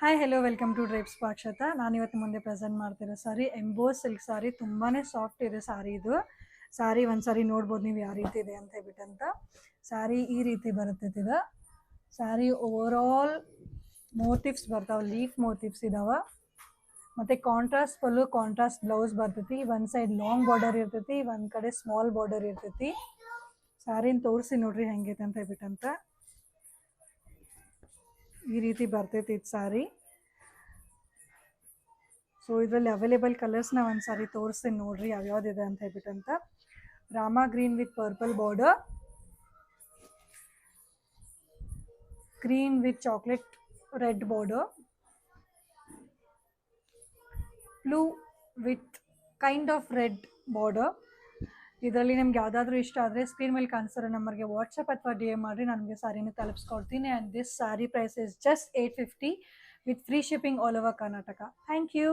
Hi hello welcome to drapes ಪಾಕ್ಷತ. ನಾನು ಇವತ್ತು ಮುಂದೆ ಪ್ರೆಸೆಂಟ್ ಮಾಡ್ತಿರೋ ಸಾರಿ ಎಂಬೋಸ್ ಸಿಲ್ಕ್ ಸಾರಿ. ತುಂಬಾ ಸಾಫ್ಟ್ ಇದೆ ಸಾರಿ. ಇದು ಸಾರಿ ಒಂದ್ಸಾರಿ ನೋಡ್ಬೋದು ನೀವು ಯಾವ ರೀತಿ ಇದೆ ಅಂತ ಹೇಳ್ಬಿಟ್ಟಂತ. ಸಾರಿ ಈ ರೀತಿ ಬರುತ್ತೈತಿ. ಇದು ಸಾರಿ ಓವರ್ ಆಲ್ ಮೋಟಿವ್ಸ್ ಬರ್ತಾವೆ, ಲೀಫ್ ಮೋಟಿವ್ಸ್ ಇದಾವ. ಮತ್ತು ಕಾಂಟ್ರಾಸ್ಟ್ ಪಲ್ಲು, ಕಾಂಟ್ರಾಸ್ಟ್ ಬ್ಲೌಸ್ ಬರ್ತೈತಿ. ಒಂದು ಸೈಡ್ ಲಾಂಗ್ ಬಾರ್ಡರ್ ಇರ್ತೈತಿ, ಒಂದು ಕಡೆ ಸ್ಮಾಲ್ ಬಾರ್ಡರ್ ಇರ್ತೈತಿ. ಸಾರಿನ ತೋರಿಸಿ ನೋಡ್ರಿ ಹೆಂಗೈತೆ ಅಂತ ಹೇಳ್ಬಿಟ್ಟಂತ. ಈ ರೀತಿ ಬರ್ತೈತಿ ಇದು ಸಾರಿ. ಸೊ ಇದರಲ್ಲಿ ಅವೈಲೇಬಲ್ ಕಲರ್ಸ್ನ ಒಂದು ಸಾರಿ ತೋರಿಸ್ತೀನಿ ನೋಡ್ರಿ ಯಾವ್ಯಾವ್ದಿದೆ ಅಂತ ಹೇಳ್ಬಿಟ್ಟಂತ. Rama green with purple border, green with chocolate red border, blue with kind of red border. ಇದರಲ್ಲಿ ನಿಮ್ಗೆ ಯಾವುದಾದ್ರೂ ಇಷ್ಟ ಆದರೆ ಸ್ಕ್ರೀನ್ ಮೇಲೆ ಕಾಣಿಸ್ತಿರೋ ನಂಬರ್ಗೆ ವಾಟ್ಸಪ್ ಅಥವಾ DM ಮಾಡಿ ನನಗೆ ಸಾರಿನ ತಲುಪಿಸ್ಕೊಡ್ತೀನಿ. And this sari price is just 850 with free shipping all over Karnataka. Thank you.